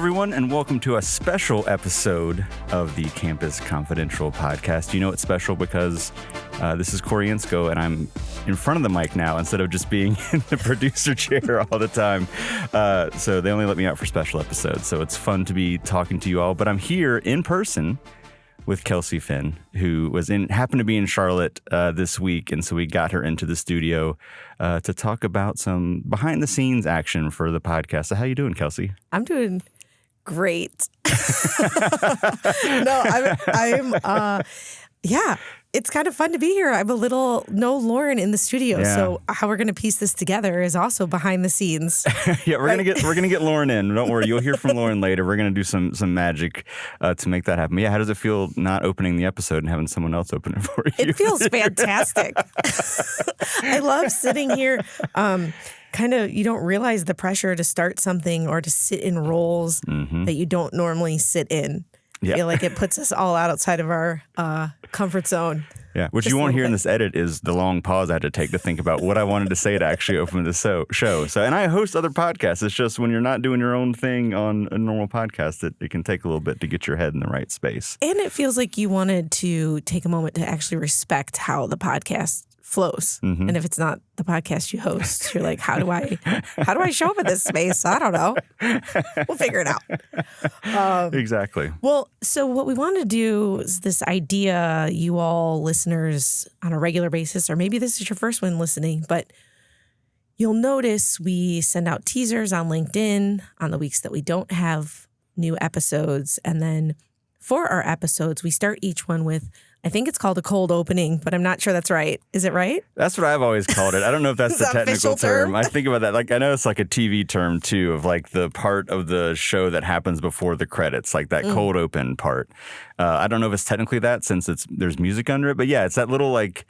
everyone, and welcome to a special episode of the Campus Confidential podcast. You know it's special because this is Corey Inscoe, and I'm in front of the mic now instead of just being in the producer chair all the time. So they only let me out for special episodes, so it's fun to be talking to you all. But I'm here in person with Kelsey Finn, who happened to be in Charlotte this week, and so we got her into the studio to talk about some behind-the-scenes action for the podcast. So how you doing, Kelsey? I'm doing great. No, yeah, it's kind of fun to be here. I'm no Loren in the studio, Yeah. So how we're going to piece this together is also behind the scenes. Yeah, we're gonna get Loren in. Don't worry, you'll hear from Loren later. We're gonna do some magic to make that happen. Yeah, how does it feel not opening the episode and having someone else open it for you? It feels fantastic. I love sitting here. Kind of, you don't realize the pressure to start something or to sit in roles that you don't normally sit in. Yeah. I feel like it puts us all outside of our comfort zone. Yeah, what you won't hear in this edit is the long pause I had to take to think about what I wanted to say to actually open the show. So, and I host other podcasts. It's just when you're not doing your own thing on a normal podcast, it can take a little bit to get your head in the right space. And it feels like you wanted to take a moment to actually respect how the podcast flows. Mm-hmm. And if it's not the podcast you host, you're like, how do I show up in this space? I don't know. We'll figure it out. Exactly. Well, so what we want to do is this idea, you all listeners on a regular basis, or maybe this is your first one listening, but you'll notice we send out teasers on LinkedIn on the weeks that we don't have new episodes. And then for our episodes, we start each one with, I think it's called a cold opening, but I'm not sure that's right. Is it right? That's what I've always called it. I don't know if that's the technical term. I think about that. Like, I know it's like a TV term too, of like the part of the show that happens before the credits, like that cold open part. I don't know if it's technically that since there's music under it, but yeah, it's that little like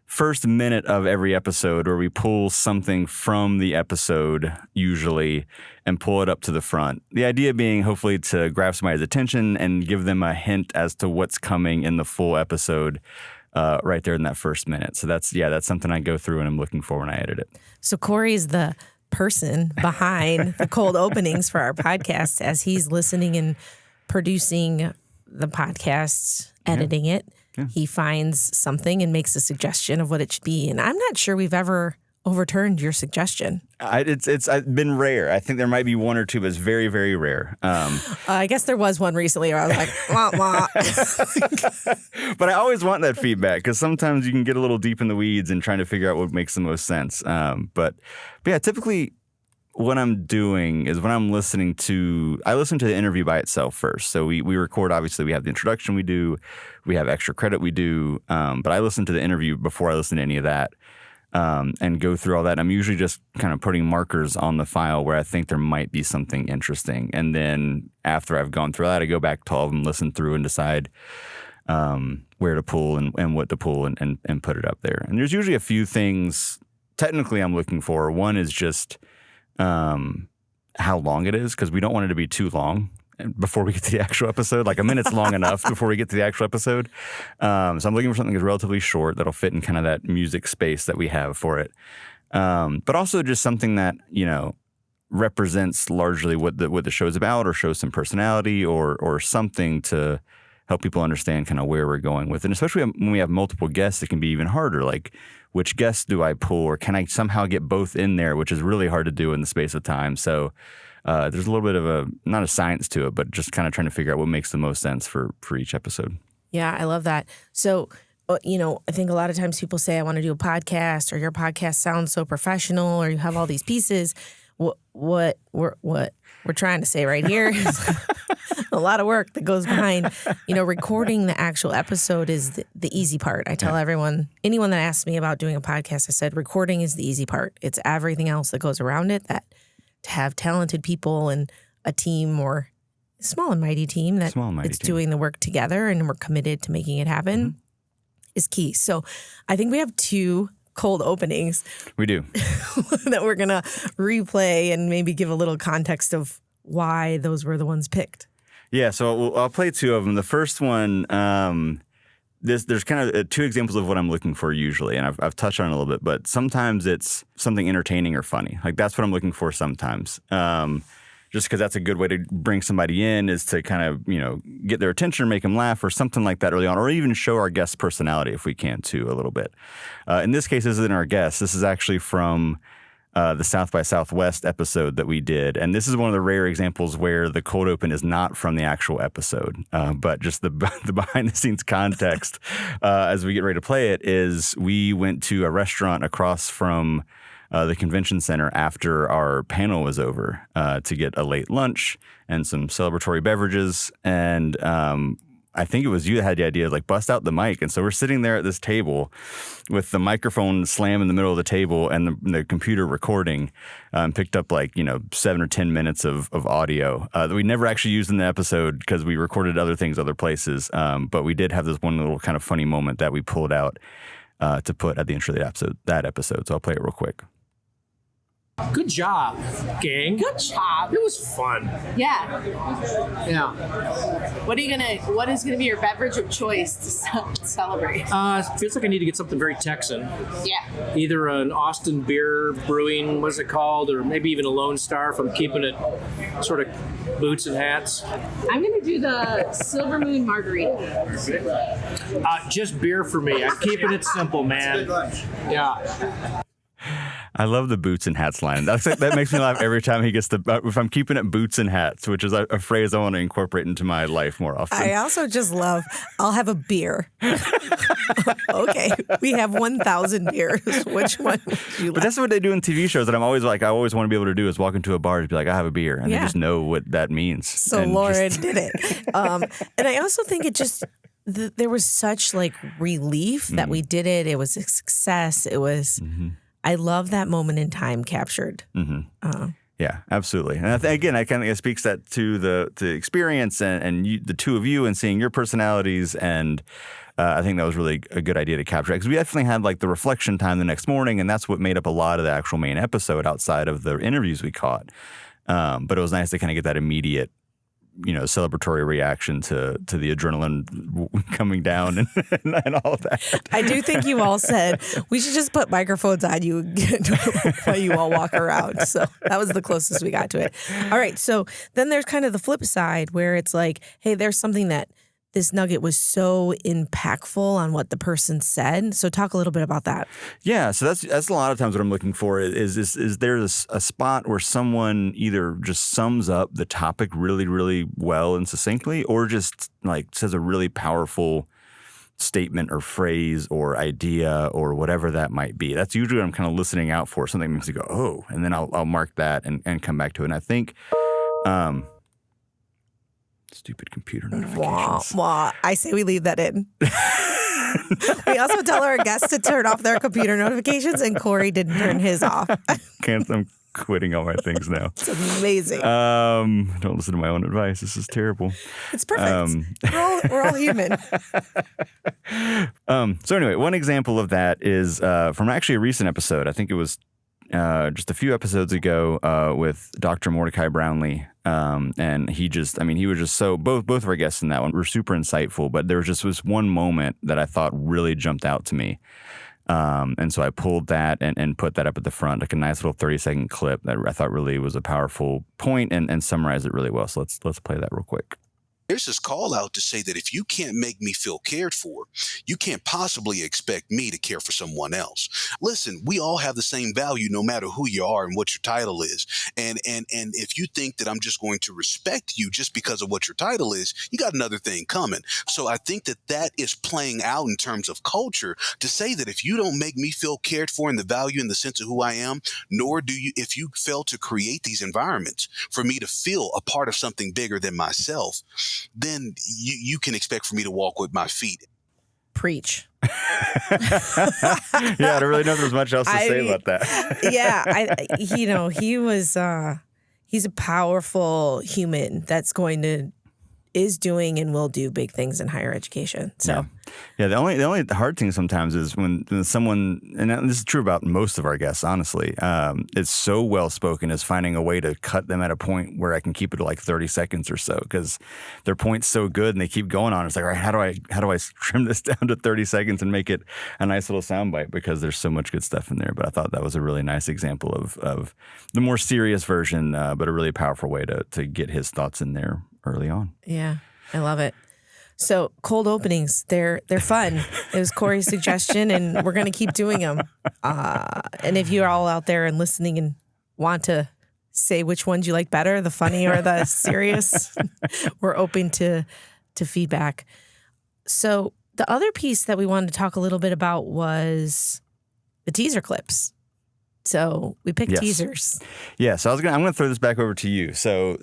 first minute of every episode where we pull something from the episode usually and pull it up to the front. The idea being hopefully to grab somebody's attention and give them a hint as to what's coming in the full episode right there in that first minute. So that's something I go through and I'm looking for when I edit it. So Corey's the person behind the cold openings for our podcast as he's listening and producing the podcast, editing it. Yeah. He finds something and makes a suggestion of what it should be. And I'm not sure we've ever overturned your suggestion. It's been rare. I think there might be one or two, but it's very, very rare. I guess there was one recently where I was like, wah, wah. But I always want that feedback because sometimes you can get a little deep in the weeds and trying to figure out what makes the most sense. But yeah, typically what I'm doing is when I listen to the interview by itself first. So we record, obviously we have the introduction we have extra credit we do, but I listen to the interview before I listen to any of that and go through all that. I'm usually just kind of putting markers on the file where I think there might be something interesting. And then after I've gone through that, I go back to all of them, listen through and decide where to pull and what to pull and put it up there. And there's usually a few things technically I'm looking for. One is just how long it is, because we don't want it to be too long before we get to the actual episode. Like a minute's long enough before we get to the actual episode. So I'm looking for something that's relatively short that'll fit in kind of that music space that we have for it. But also just something that, represents largely what the show's about or shows some personality or something to help people understand kind of where we're going with it. And especially when we have multiple guests, it can be even harder. Like, which guests do I pull, or can I somehow get both in there, which is really hard to do in the space of time. So there's a little bit of not a science to it, but just kind of trying to figure out what makes the most sense for each episode. Yeah, I love that. So, I think a lot of times people say, I want to do a podcast, or your podcast sounds so professional, or you have all these pieces. What we're trying to say right here is a lot of work that goes behind, recording the actual episode is the easy part. I tell anyone that asks me about doing a podcast, I said, recording is the easy part. It's everything else that goes around it, that to have talented people and a team, or a small and mighty team that doing the work together and we're committed to making it happen is key. So I think we have two cold openings. We do. That we're going to replay and maybe give a little context of why those were the ones picked. Yeah, so I'll play two of them. The first one, there's kind of two examples of what I'm looking for usually, and I've touched on it a little bit, but sometimes it's something entertaining or funny. Like, that's what I'm looking for sometimes. just because that's a good way to bring somebody in, is to kind of, get their attention or make them laugh or something like that early on, or even show our guest personality if we can too a little bit. In this case, this isn't our guest. This is actually from the South by Southwest episode that we did. And this is one of the rare examples where the cold open is not from the actual episode, but just the behind the scenes context as we get ready to play it is we went to a restaurant across from the convention center after our panel was over to get a late lunch and some celebratory beverages. And I think it was you that had the idea to like bust out the mic. And so we're sitting there at this table with the microphone slammed in the middle of the table and the computer recording, picked up 7 or 10 minutes of audio that we never actually used in the episode because we recorded other things other places. But we did have this one little kind of funny moment that we pulled out to put at the intro of that episode. So I'll play it real quick. Good job, gang. Good job. It was fun. Yeah. Yeah. What is gonna be your beverage of choice to celebrate? Feels like I need to get something very Texan. Yeah. Either an Austin Beer Brewing, what's it called, or maybe even a Lone Star if I'm keeping it sort of boots and hats. I'm gonna do the Silver Moon Margarita. Just beer for me. I'm keeping it simple, man. Yeah. I love the boots and hats line. That makes me laugh every time he gets if I'm keeping it boots and hats, which is a phrase I want to incorporate into my life more often. I also just love, I'll have a beer. Okay, we have 1,000 beers. Which one would you like? But that's what they do in TV shows that I always want to be able to do is walk into a bar and be like, I have a beer. And they just know what that means. So Loren did it. And I also think it just, there was such relief that we did it. It was a success. It was... Mm-hmm. I love that moment in time captured. Mm-hmm. Yeah, absolutely. And again, I kind of speaks that to the experience and the two of you and seeing your personalities. And I think that was really a good idea to capture because we definitely had the reflection time the next morning, and that's what made up a lot of the actual main episode outside of the interviews we caught. But it was nice to kind of get that immediate, celebratory reaction to the adrenaline coming down and all of that. I do think you all said we should just put microphones on you while you all walk around. So that was the closest we got to it. All right. So then there's kind of the flip side where it's like, hey, there's something that this nugget was so impactful on what the person said. So talk a little bit about that. Yeah, so that's a lot of times what I'm looking for is there a spot where someone either just sums up the topic really, really well and succinctly, or just says a really powerful statement or phrase or idea or whatever that might be. That's usually what I'm kind of listening out for. Something makes me go, oh, and then I'll mark that and come back to it. And I think stupid computer notifications. Wah. I say we leave that in. We also tell our guests to turn off their computer notifications, and Corey didn't turn his off. I'm quitting all my things now. It's amazing. Don't listen to my own advice. This is terrible. It's perfect. We're all human. So anyway, one example of that is from actually a recent episode. I think it was just a few episodes ago with Dr. Mordecai Brownlee. And he was just so, both of our guests in that one were super insightful, but there was just this one moment that I thought really jumped out to me. And so I pulled that and put that up at the front, a nice little 30-second clip that I thought really was a powerful point and summarized it really well. So let's play that real quick. There's this call out to say that if you can't make me feel cared for, you can't possibly expect me to care for someone else. Listen, we all have the same value no matter who you are and what your title is. And if you think that I'm just going to respect you just because of what your title is, you got another thing coming. So I think that is playing out in terms of culture to say that if you don't make me feel cared for in the value and the sense of who I am, nor do you, if you fail to create these environments for me to feel a part of something bigger than myself, then you can expect for me to walk with my feet. Preach. Yeah, I don't really know if there's much else to say about that. Yeah, he was, he's a powerful human that's going to is doing and will do big things in higher education. So, yeah. The only hard thing sometimes is when someone, and this is true about most of our guests, honestly, it's so well spoken is finding a way to cut them at a point where I can keep it to like 30 seconds or so, because their point's so good and they keep going on. It's like, all right, how do I trim this down to 30 seconds and make it a nice little soundbite, because there's so much good stuff in there. But I thought that was a really nice example of the more serious version, but a really powerful way to get his thoughts in there early on. Yeah, I love it. So cold openings, they're fun. It was Corey's suggestion, and we're going to keep doing them. And if you're all out there and listening and want to say which ones you like better, the funny or the serious, we're open to feedback. So the other piece that we wanted to talk a little bit about was the teaser clips. So we picked teasers. Yeah, so I'm gonna throw this back over to you. So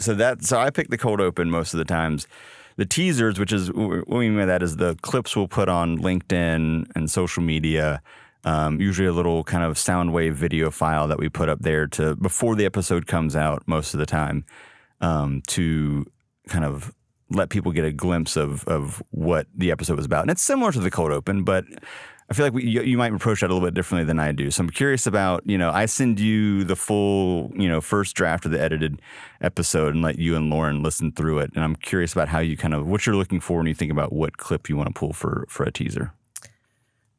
I pick the cold open most of the times. The teasers, which is what we mean by that, is the clips we'll put on LinkedIn and social media. Usually a little kind of sound wave video file that we put up there to before the episode comes out most of the time, to kind of let people get a glimpse of what the episode was about. And it's similar to the cold open, but I feel like you might approach that a little bit differently than I do. So I'm curious about, I send you the full, first draft of the edited episode and let you and Loren listen through it. And I'm curious about how you what you're looking for when you think about what clip you want to pull for a teaser.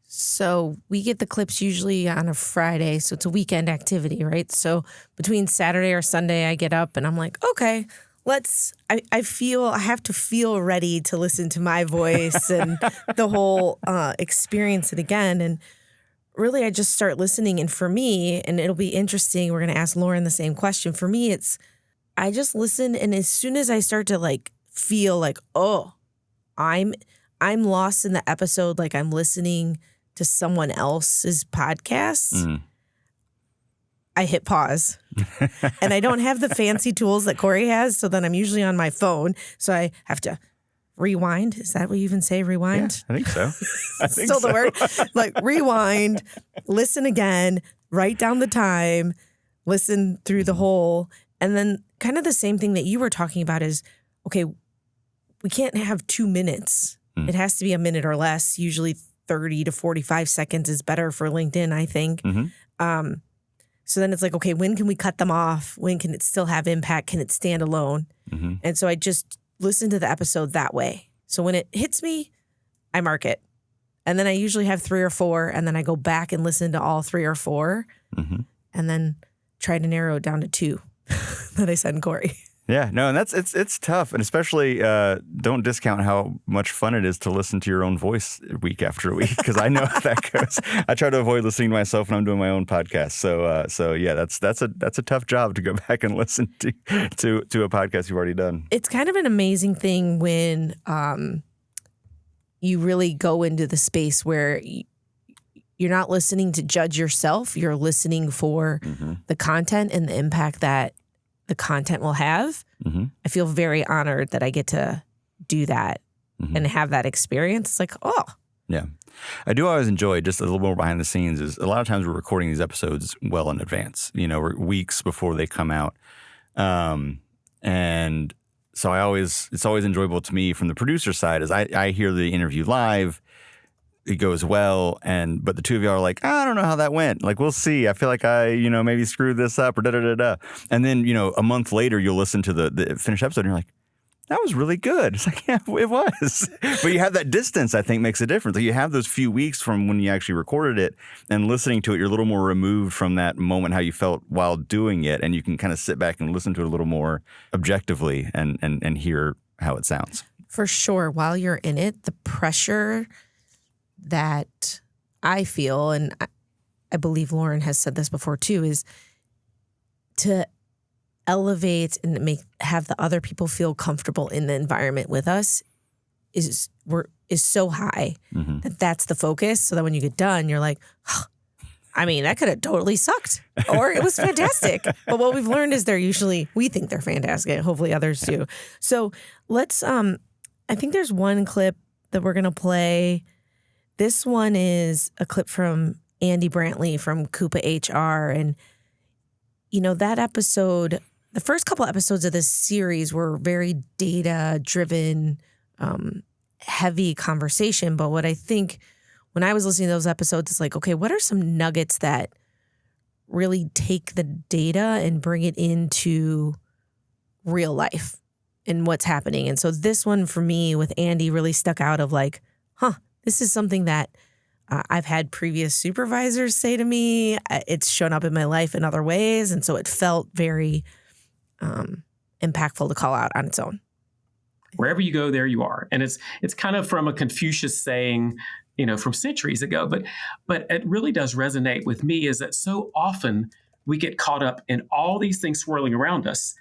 So we get the clips usually on a Friday. So it's a weekend activity, right? So between Saturday or Sunday, I get up and I'm like, okay, I have to feel ready to listen to my voice and the whole experience it again. And really, I just start listening. And for me, and it'll be interesting, we're going to ask Loren the same question. For me, I just listen. And as soon as I start to feel like, oh, I'm lost in the episode, like I'm listening to someone else's podcast. Mm. I hit pause. And I don't have the fancy tools that Corey has, so then I'm usually on my phone. So I have to rewind. Is that what you even say, rewind? Yeah, I think so. I think Still so. the word. Rewind, listen again, write down the time, listen through the whole. And then kind of the same thing that you were talking about is, okay, we can't have 2 minutes. It has to be a minute or less. Usually 30 to 45 seconds is better for LinkedIn, I think. Mm-hmm. So then it's like, okay, when can we cut them off? When can it still have impact? Can it stand alone? Mm-hmm. And so I just listen to the episode that way. So when it hits me, I mark it. And then I usually have 3 or 4, and then I go back and listen to all 3 or 4, and then try to narrow it down to 2 that I send Corey. Yeah, no, and it's tough, and especially don't discount how much fun it is to listen to your own voice week after week, because I know how that goes. I try to avoid listening to myself when I'm doing my own podcast. So yeah, that's a tough job to go back and listen to a podcast you've already done. It's kind of an amazing thing when you really go into the space where you're not listening to judge yourself. You're listening for the content and the impact that the content will have. Mm-hmm. I feel very honored that I get to do that and have that experience. It's like, oh. Yeah. I do always enjoy, just a little more behind the scenes, is a lot of times we're recording these episodes well in advance, we're weeks before they come out. And so it's always enjoyable to me from the producer side is I hear the interview live. It goes well, but the two of y'all are like, I don't know how that went. Like, we'll see. I feel like I, maybe screwed this up or da-da-da-da. And then, a month later, you'll listen to the finished episode and you're like, that was really good. It's like, yeah, it was. But you have that distance, I think, makes a difference. Like, you have those few weeks from when you actually recorded it and listening to it, you're a little more removed from that moment, how you felt while doing it. And you can kind of sit back and listen to it a little more objectively and hear how it sounds. For sure. While you're in it, the pressure that I feel, and I believe Loren has said this before too, is to elevate and have the other people feel comfortable in the environment with us is so high that that's the focus. So that when you get done, you're like, oh, I mean, that could have totally sucked, or it was fantastic. But what we've learned is we think they're fantastic. Hopefully others do. So let's, I think there's one clip that we're going to play. This one is a clip from Andy Brantley from Coupa HR. And, that episode, the first couple episodes of this series were very data driven, heavy conversation. But what I think when I was listening to those episodes, it's like, okay, what are some nuggets that really take the data and bring it into real life and what's happening? And so this one for me with Andy really stuck out of like, this is something that I've had previous supervisors say to me. It's shown up in my life in other ways. And so it felt very impactful to call out on its own. Wherever you go, there you are. And it's kind of from a Confucius saying, from centuries ago, but it really does resonate with me, is that so often we get caught up in all these things swirling around us,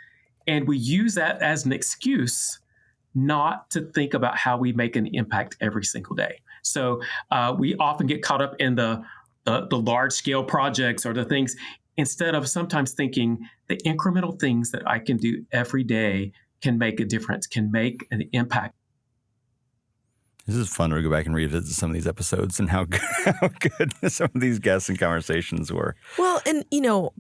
and we use that as an excuse not to think about how we make an impact every single day. So we often get caught up in the large scale projects or the things, instead of sometimes thinking the incremental things that I can do every day can make a difference, can make an impact. This is fun to go back and revisit some of these episodes and how good some of these guests and conversations were. Well, and,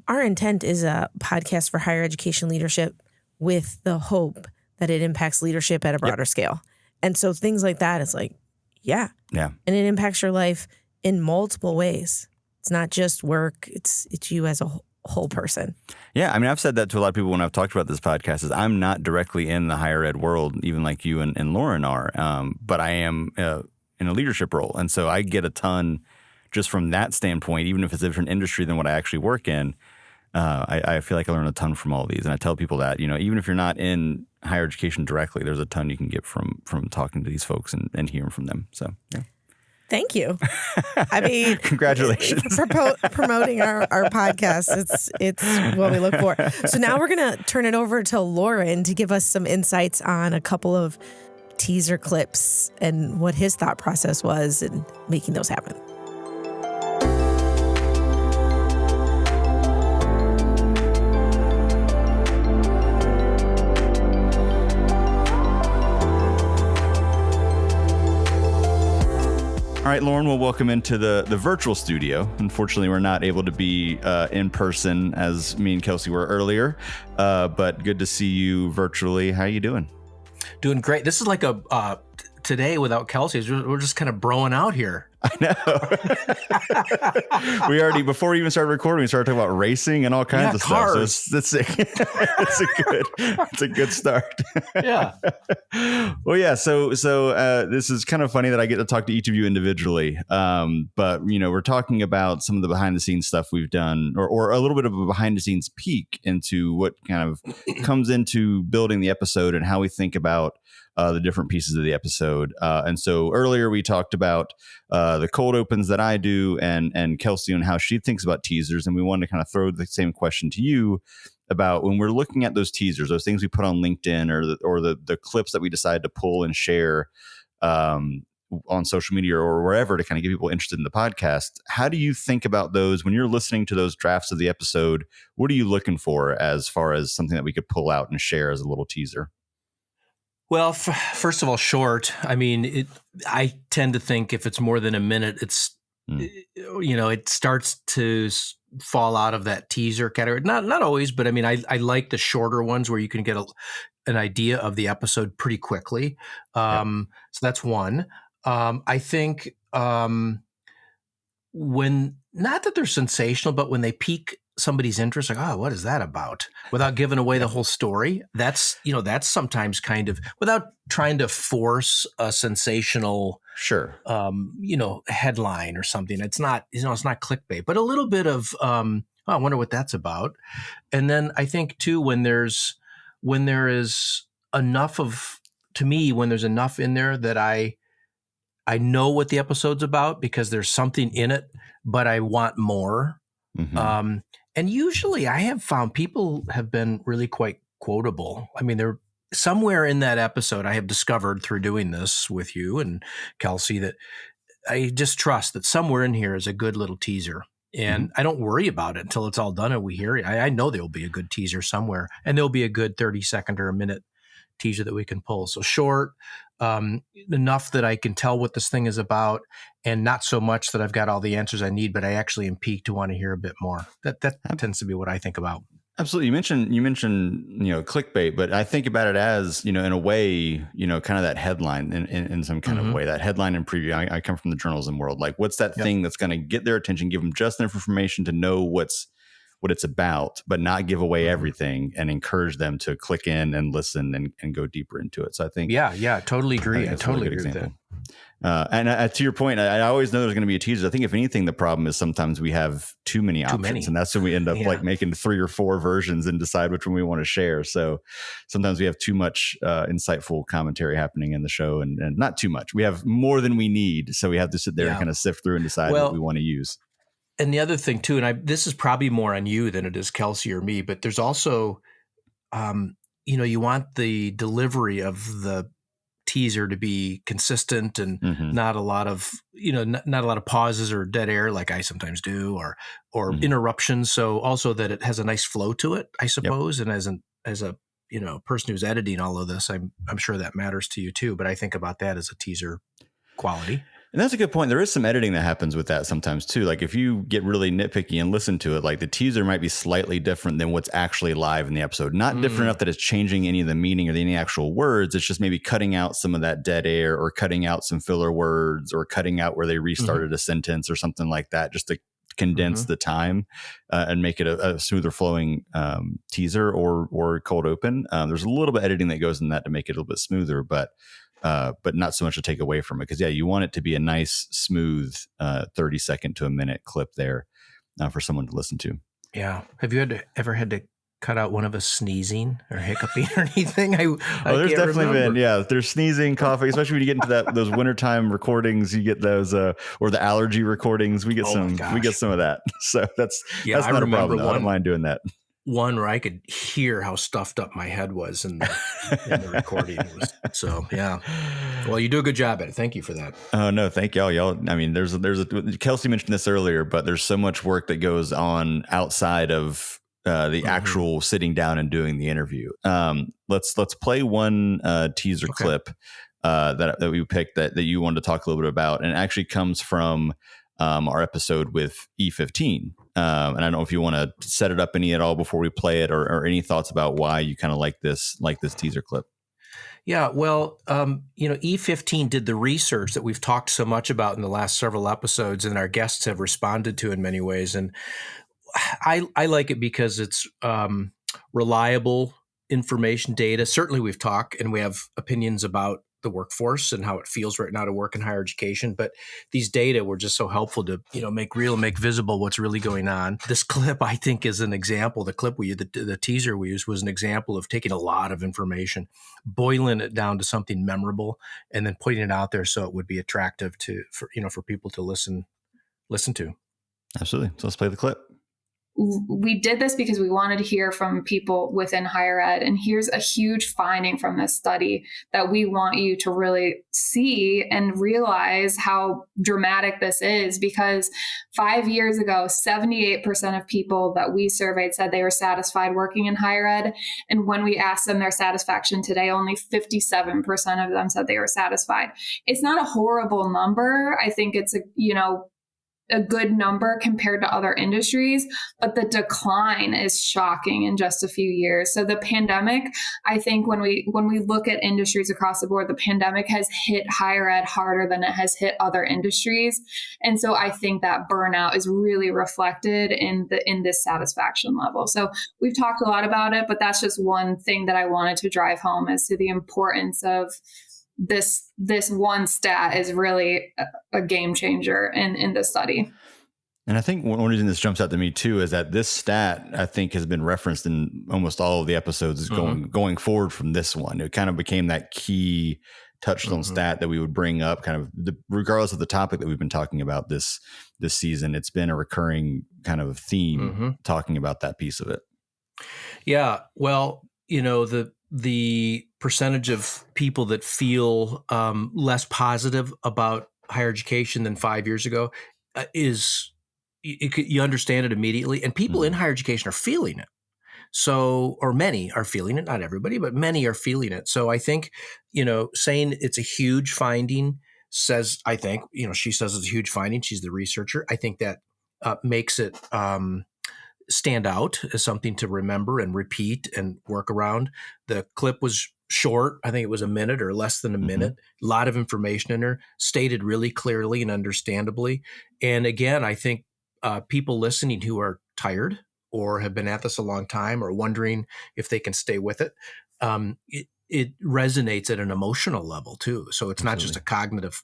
our intent is a podcast for higher education leadership with the hope that it impacts leadership at a broader scale. And so things like that, it's like, yeah. And it impacts your life in multiple ways. It's not just work. It's you as a whole person. Yeah. I mean, I've said that to a lot of people when I've talked about this podcast, is I'm not directly in the higher ed world, even like you and Loren are, but I am in a leadership role. And so I get a ton just from that standpoint, even if it's a different industry than what I actually work in. I feel like I learn a ton from all these. And I tell people that, even if you're not in higher education directly, there's a ton you can get from talking to these folks and hearing from them. So, yeah. Thank you. I mean, congratulations for promoting our podcast. It's what we look for. So now we're going to turn it over to Loren to give us some insights on a couple of teaser clips and what his thought process was in making those happen. All right, Loren, we'll welcome into the virtual studio. Unfortunately, we're not able to be in person as me and Kelsey were earlier, but good to see you virtually. How are you doing? Doing great. This is like a today without Kelsey. We're just kind of broing out here. I know. We already, before we even started recording, we started talking about racing and all kinds of cars. stuff. So it's a good start. Yeah. Well, yeah. So this is kind of funny that I get to talk to each of you individually. But we're talking about some of the behind the scenes stuff we've done, or a little bit of a behind the scenes peek into what kind of comes into building the episode and how we think about the different pieces of the episode. And so earlier we talked about the cold opens that I do and Kelsey and how she thinks about teasers. And we wanted to kind of throw the same question to you about when we're looking at those teasers, those things we put on LinkedIn or the clips that we decide to pull and share on social media or wherever to kind of get people interested in the podcast. How do you think about those when you're listening to those drafts of the episode? What are you looking for as far as something that we could pull out and share as a little teaser? Well, first of all, short. I mean, I tend to think if it's more than a minute, it starts to fall out of that teaser category. Not always, but I mean, I like the shorter ones where you can get an idea of the episode pretty quickly. So that's one. I think when, not that they're sensational, but when they pique somebody's interest, like, oh, what is that about? Without giving away the whole story. That's sometimes kind of, without trying to force a sensational, headline or something. It's not, it's not clickbait, but a little bit of, I wonder what that's about. And then I think too, when there is enough of, to me, when there's enough in there that I know what the episode's about because there's something in it, but I want more. Mm-hmm. And usually I have found people have been really quite quotable. I mean, they're somewhere in that episode I have discovered through doing this with you and Kelsey that I just trust that somewhere in here is a good little teaser. And I don't worry about it until it's all done and we hear it. I know there'll be a good teaser somewhere and there'll be a good 30-second or a minute teaser that we can pull. So short, enough that I can tell what this thing is about and not so much that I've got all the answers I need, but I actually am piqued to want to hear a bit more. That tends to be what I think about. Absolutely. You mentioned, clickbait, but I think about it as, in a way, kind of that headline in some kind of way, that headline and preview. I come from the journalism world. Like, what's that thing that's going to get their attention, give them just enough information to know what it's about, but not give away everything, and encourage them to click in and listen and go deeper into it. So I think, totally agree. I totally agree with that. And to your point, I always know there's going to be a teaser. I think if anything, the problem is sometimes we have too many options, and that's when we end up like making 3 or 4 versions and decide which one we want to share. So sometimes we have too much insightful commentary happening in the show, and not too much. We have more than we need, so we have to sit there and kind of sift through and decide what we want to use. And the other thing too, and this is probably more on you than it is Kelsey or me, but there's also, you want the delivery of the teaser to be consistent and not a lot of, not a lot of pauses or dead air like I sometimes do, or interruptions. So also that it has a nice flow to it, I suppose. Yep. And as a person who's editing all of this, I'm sure that matters to you too. But I think about that as a teaser quality. And that's a good point. There is some editing that happens with that sometimes too. Like if you get really nitpicky and listen to it, like the teaser might be slightly different than what's actually live in the episode. Not different enough that it's changing any of the meaning or any actual words. It's just maybe cutting out some of that dead air, or cutting out some filler words, or cutting out where they restarted a sentence or something like that, just to condense the time and make it a smoother flowing teaser or cold open. There's a little bit of editing that goes in that to make it a little bit smoother, but not so much to take away from it. Because you want it to be a nice, smooth 30-second to a minute clip there for someone to listen to. Yeah. Have you ever had to cut out one of us sneezing or hiccuping or anything? There's definitely been. There's sneezing, coughing, especially when you get into those wintertime recordings. You get those, or the allergy recordings. We get we get some of that. So that's not a problem. I don't mind doing that. One where I could hear how stuffed up my head was in the recording. Well, you do a good job at it. Thank you for that. Oh no, thank y'all. I mean, there's Kelsey mentioned this earlier, but there's so much work that goes on outside of the actual sitting down and doing the interview. Let's play one teaser clip that we picked that you wanted to talk a little bit about, and it actually comes from our episode with E15. And I don't know if you want to set it up any at all before we play it, or any thoughts about why you kind of like this teaser clip. Yeah, well, E15 did the research that we've talked so much about in the last several episodes, and our guests have responded to in many ways. And I like it because it's reliable information, data. Certainly we've talked and we have opinions about the workforce and how it feels right now to work in higher education. But these data were just so helpful to, make visible what's really going on. This clip, I think, is an example. The clip the teaser we used was an example of taking a lot of information, boiling it down to something memorable, and then putting it out there so it would be attractive for people to listen to. Absolutely. So let's play the clip. We did this because we wanted to hear from people within higher ed. And here's a huge finding from this study that we want you to really see and realize how dramatic this is. Because 5 years ago, 78% of people that we surveyed said they were satisfied working in higher ed. And when we asked them their satisfaction today, only 57% of them said they were satisfied. It's not a horrible number. I think it's a good number compared to other industries, but the decline is shocking in just a few years. So the pandemic, I think when we look at industries across the board, the pandemic has hit higher ed harder than it has hit other industries. And so I think that burnout is really reflected in this satisfaction level. So we've talked a lot about it, but that's just one thing that I wanted to drive home as to the importance of this one stat is really a game changer in the study. And I think one reason this jumps out to me too is that this stat, I think, has been referenced in almost all of the episodes going forward from this one. It kind of became that key touchstone stat that we would bring up kind of regardless of the topic that we've been talking about this season. It's been a recurring kind of theme talking about that piece of it. Yeah. Well, the percentage of people that feel less positive about higher education than 5 years ago you understand it immediately. And people in higher education are feeling it. So, or many are feeling it, not everybody, but many are feeling it. So I think, saying it's a huge finding says, she says it's a huge finding. She's the researcher. I think that makes it, stand out as something to remember and repeat and work around. The clip was short. I think it was a minute or less than a minute. A lot of information in there, stated really clearly and understandably. And again, I think people listening who are tired or have been at this a long time or wondering if they can stay with it, it resonates at an emotional level too. So it's not just a cognitive,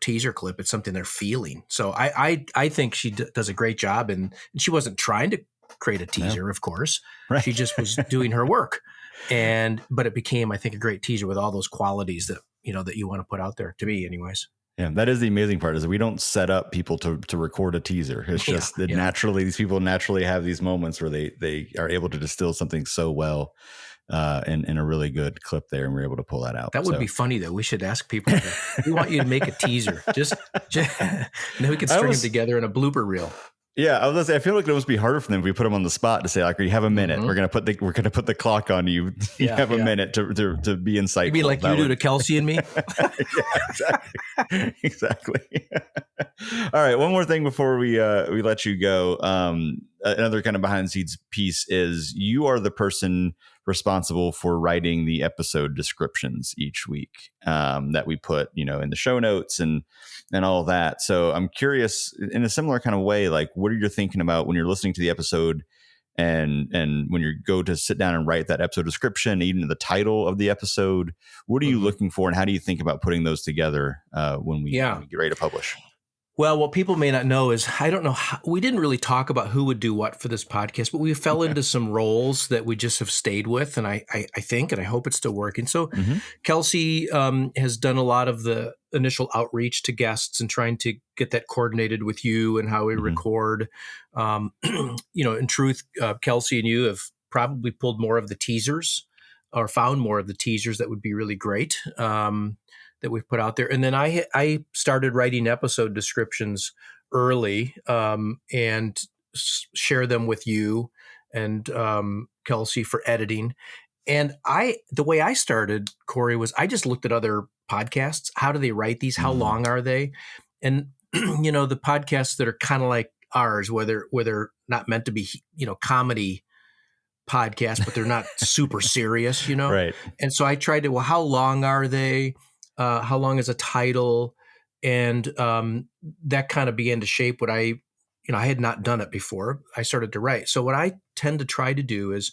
teaser clip. It's something they're feeling. So I think she does a great job, and she wasn't trying to create a teaser, of course. Right. She just was doing her work. But it became, I think, a great teaser with all those qualities that you want to put out there, to me anyways. Yeah, that is the amazing part, is that we don't set up people to record a teaser. It's just that naturally, these people naturally have these moments where they are able to distill something so well in a really good clip there, and we're able to pull that out. That would be funny, though. We should ask people, we want you to make a teaser. Just and then we could string them together in a blooper reel. Yeah, I was gonna say, I feel like it must be harder for them if we put them on the spot to say, like, you have a minute. We're gonna put the clock on you. You have a minute to be insightful. Maybe like you do to Kelsey and me. Yeah, exactly. All right, one more thing before we let you go. Another kind of behind the scenes piece is you are the person responsible for writing the episode descriptions each week that we put, in the show notes and all that. So I'm curious, in a similar kind of way, like, what are you thinking about when you're listening to the episode and when you go to sit down and write that episode description, even the title of the episode? What are you looking for, and how do you think about putting those together when we get ready to publish? Well, what people may not know is, I don't know, we didn't really talk about who would do what for this podcast, but we fell into some roles that we just have stayed with. And I think, and I hope it's still working. So Kelsey has done a lot of the initial outreach to guests and trying to get that coordinated with you and how we record. In truth, Kelsey and you have probably pulled more of the teasers or found more of the teasers that would be really great. That we've put out there. And then I started writing episode descriptions early and share them with you and Kelsey for editing. And the way I started, Corey, was I just looked at other podcasts. How do they write these? How long are they? And, the podcasts that are kind of like ours, where they're not meant to be, comedy podcasts, but they're not super serious, Right. And so I tried to, how long are they? How long is a title? And that kind of began to shape what I had not done it before. I started to write. So what I tend to try to do is,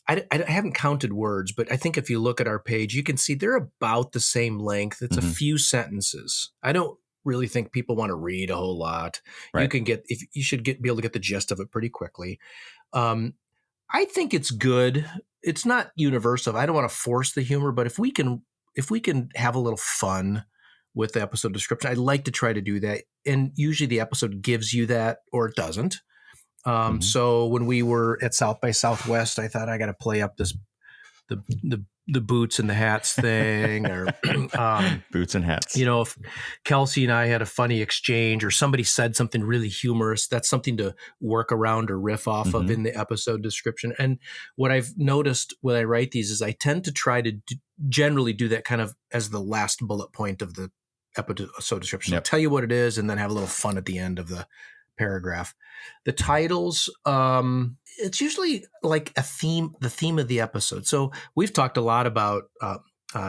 I haven't counted words, but I think if you look at our page, you can see they're about the same length. It's a few sentences. I don't really think people want to read a whole lot. Right. You should be able to get the gist of it pretty quickly. I think it's good. It's not universal. I don't want to force the humor, but if we can have a little fun with the episode description, I'd like to try to do that. And usually the episode gives you that, or it doesn't. So when we were at South by Southwest, I thought I got to play up the boots and the hats thing, or boots and hats. If Kelsey and I had a funny exchange, or somebody said something really humorous, that's something to work around or riff off of in the episode description. And what I've noticed when I write these is I tend to try to generally do that kind of as the last bullet point of the episode description. I'll tell you what it is, and then have a little fun at the end of the paragraph. The titles, it's usually like the theme of the episode. So we've talked a lot about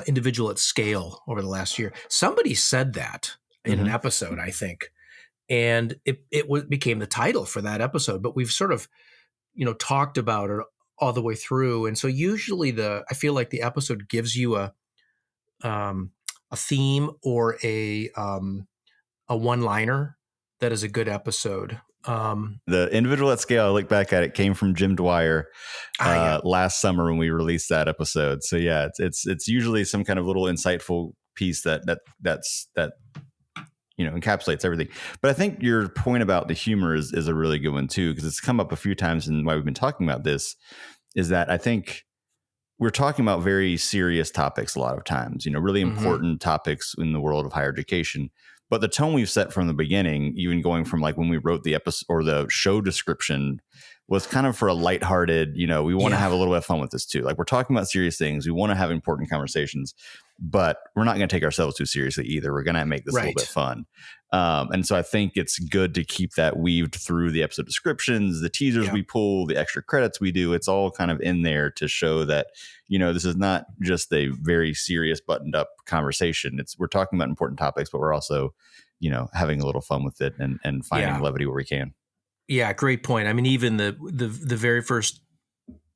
individual at scale over the last year. Somebody said that in an episode, I think, and it became the title for that episode. But we've sort of, talked about it all the way through. And so usually I feel like the episode gives you a theme or a one-liner that is a good episode. The individual at scale, I look back at it, came from Jim Dwyer last summer when we released that episode. So yeah, it's usually some kind of little insightful piece that encapsulates everything. But I think your point about the humor is a really good one too, because it's come up a few times, and why we've been talking about this is that I think we're talking about very serious topics a lot of times, really important topics in the world of higher education. But the tone we've set from the beginning, even going from like when we wrote the episode or the show description, was kind of for a lighthearted, we want to have a little bit of fun with this too. Like, we're talking about serious things. We want to have important conversations, but we're not going to take ourselves too seriously either. We're going to make this a little bit fun. And so I think it's good to keep that weaved through the episode descriptions, the teasers we pull, the extra credits we do. It's all kind of in there to show that, this is not just a very serious buttoned up conversation. We're talking about important topics, but we're also, having a little fun with it and finding levity where we can. Yeah, great point. I mean, even the very first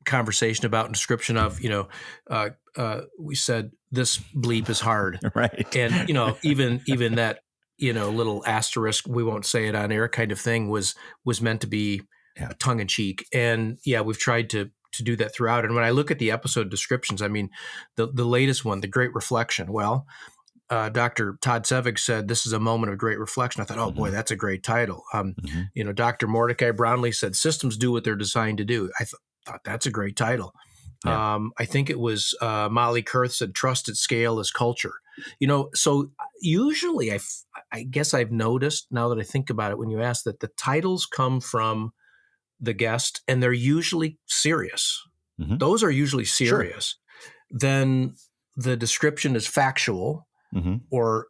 conversation about description of, we said this bleep is hard. Right. And, even that, little asterisk, we won't say it on air kind of thing was meant to be tongue in cheek. And we've tried to do that throughout. And when I look at the episode descriptions, I mean, the latest one, The Great Reflection, Dr. Todd Sevig said, this is a moment of great reflection. I thought, oh boy, that's a great title. Dr. Mordecai Brownlee said, systems do what they're designed to do. I thought that's a great title. Yeah. I think it was Molly Kurth said, trust at scale is culture. So usually I guess I've noticed now that I think about it, when you ask that the titles come from the guest and they're usually serious. Mm-hmm. Those are usually serious. Sure. Then the description is factual. Mm-hmm. Or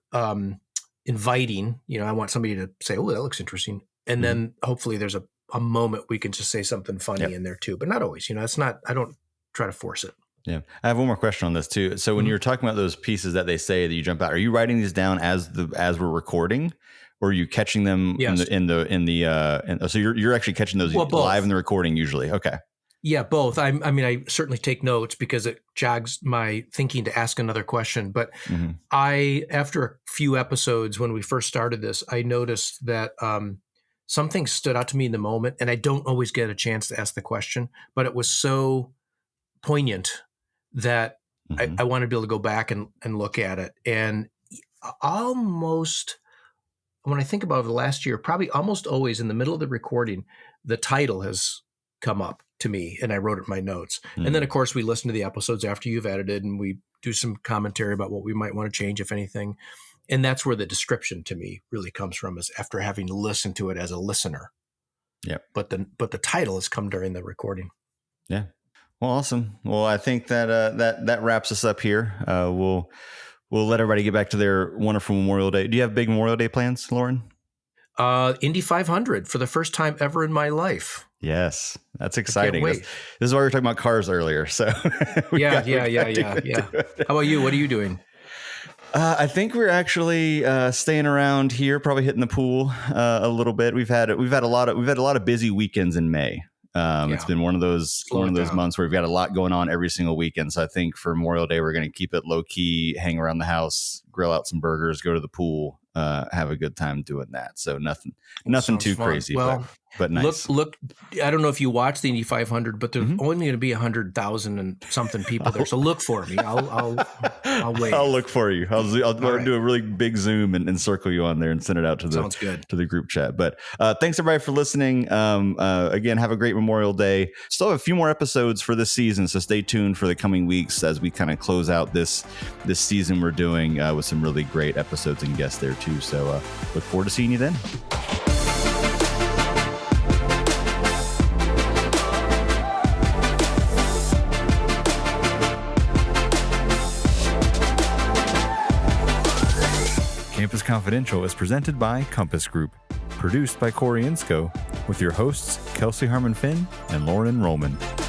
inviting, I want somebody to say, oh, that looks interesting. And then hopefully there's a moment we can just say something funny in there too, but not always, it's not, I don't try to force it. Yeah. I have one more question on this too. So when you're talking about those pieces that they say that you jump out, are you writing these down as we're recording, or are you catching them so you're actually catching those live in the recording usually? Okay. Yeah, both. I certainly take notes because it jogs my thinking to ask another question. But after a few episodes, when we first started this, I noticed that something stood out to me in the moment, and I don't always get a chance to ask the question, but it was so poignant that I wanted to be able to go back and look at it. And almost, when I think about over the last year, probably almost always in the middle of the recording, the title has come up to me and I wrote it in my notes. And then of course we listen to the episodes after you've edited and we do some commentary about what we might want to change, if anything. And that's where the description to me really comes from, is after having listened to it as a listener. Yeah. But the title has come during the recording. Yeah. Well, awesome. Well, I think that wraps us up here. We'll let everybody get back to their wonderful Memorial Day. Do you have big Memorial Day plans, Loren? Indy 500 for the first time ever in my life. Yes, that's exciting. This is why we were talking about cars earlier. So yeah. How about you? What are you doing? I think we're actually staying around here, probably hitting the pool a little bit. We've had a lot of busy weekends in May. It's been one of those months where we've got a lot going on every single weekend. So I think for Memorial Day, we're going to keep it low key, hang around the house, grill out some burgers, go to the pool, have a good time doing that. So nothing too crazy, but nice. Look, I don't know if you watch the Indy 500, but there's only going to be 100,000 and something people there. So look for me. I'll wait. I'll look for you. I'll do a really big zoom and circle you on there and send it out to the group chat. But thanks everybody for listening. Again, have a great Memorial Day. Still have a few more episodes for this season, so stay tuned for the coming weeks as we kind of close out this season we're doing with some really great episodes and guests there too. So look forward to seeing you then. Campus Confidential is presented by Compass Group, produced by Corey Inscoe, with your hosts Kelsey Harmon Finn and Loren Rullman.